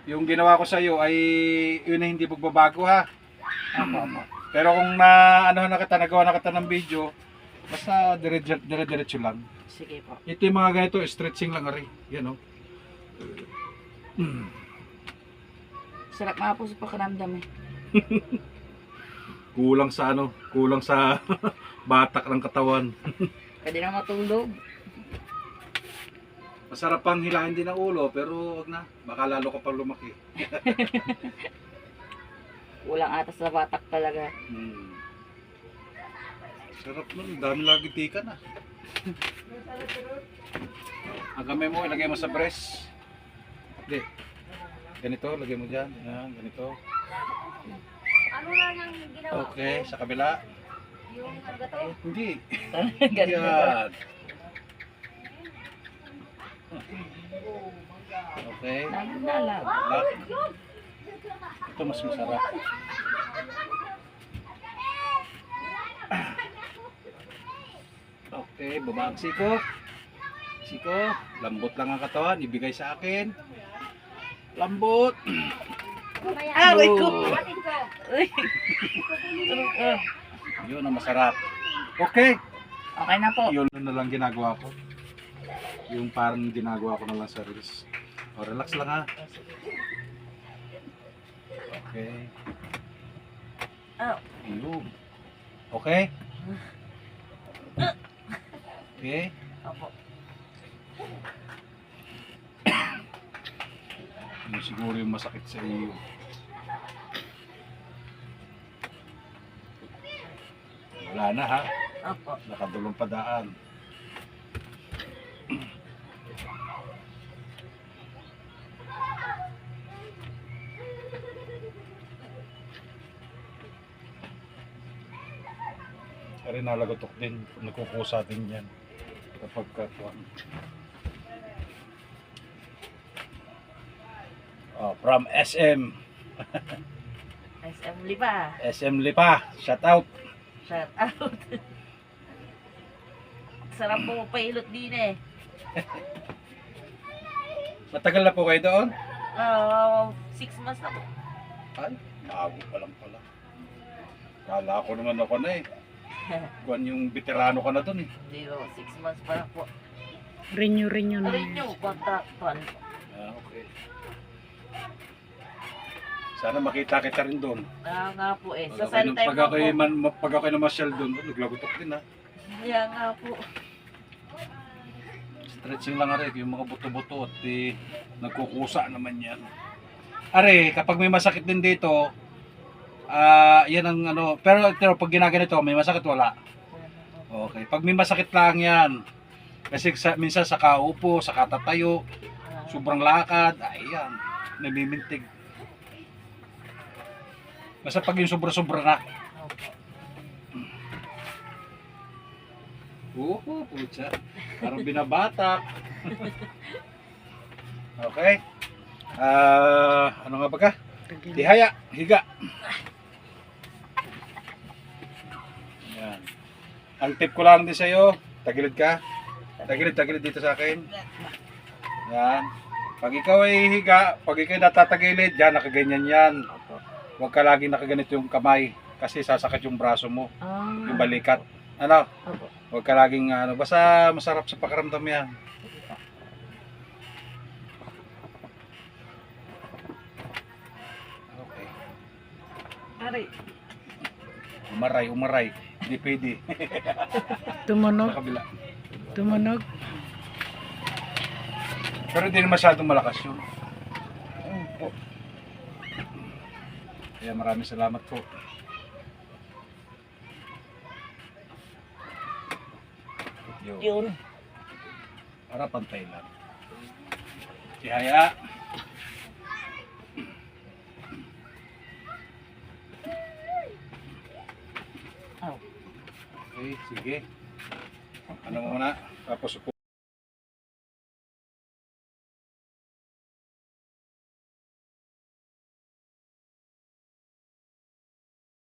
yung ginawa ko sa iyo ay yun na hindi magbabago ha. Opo. Pero kung nagawa na kita ng video, basta dire-diretso lang. Sige po. Ito yung mga ganito, stretching lang rin. Yan o. Sarap nga po sa pakiramdam eh. Kulang sa batak ng katawan. Pwede na matulog. Masarap pang hilahin din ang ulo, pero wag na. Baka lalo ka pang lumaki. Kulang ata sa batak talaga. Sarap nun, dami lagi tika na. Ang kamay mo, ilagay mo sa breast. Hindi. Ganito, lagay mo dyan. Yan, ganito. Ano lang ang ginawa Okay, sa kabila. yung gato? Hindi. Ganun na po. Yan. Okay. Na lang. Lock. Ito mas masarap. Okay, baba ang siko. Siko, lambot lang ang katawan, ibigay sa akin. Lambot. Aray ko! Atin ko. Uy. Yun ang masarap. Okay. Okay na po. Yun na lang ginagawa ko. Yung parang ginagawa ko na lang sa reels. O, relax lang ha. Okay. Oh. Ayun. Okay? Okay? Opo. Yun siguro yung masakit sa iyo. Wala na ha. Opo. Nakadulong pa daan. Ari nalagatok din, nagkukusa din yan kapag katuan. Oh, from SM. SM Lipa. SM Lipa, shout out. Shout out. Sarap po pailot din eh. Matagal na po kayo doon? 6 months na po. Ay, bago pa lang pala. Kala ko naman ako na eh. Kuwan yung veterano ka na doon eh. Hindi po, 6 months pa lang po. Renew na. Alin nyo, contractual. Ah, okay. Sana makita kita rin doon. Nga po eh. Sa cell time Pag po. ako'y namasyal doon, naglagotok din ha. Kaya nga po. Stretching lang rin, yung mga buto-buto at nagkukusa naman yan. Are, kapag may masakit din dito, yan ang ano, pero pag ginaganito, may masakit wala. Okay, pag may masakit lang yan, kasi minsan sa kaupo, sa katatayo, sobrang lakad, ayan, namimintig. Basta pag yung sobra-sobra na. Oo, putya. Parang binabatak. Okay. Ano nga ba ka? Dihaya, higa. Yan. Ang tip ko lang din sa'yo, tagilid ka. Tagilid dito sa akin. Yan. Pag ikaw ay higa, pag ikaw natatagilid, yan, nakaganyan yan. Huwag ka laging nakaganito yung kamay kasi sasakit yung braso mo, yung balikat. Ano? Opo. Huwag ka laging basta masarap sa pakiramdam yan. Okay. Aray. Umaray. Hindi pwede. Tumunog. Sa kabila. Pero hindi na masyadong malakas yun. Opo. Kaya maraming salamat po. Yun. Para pantay lang. Tihaya. Oh. Okay, sige. Ano muna? Tapos upo.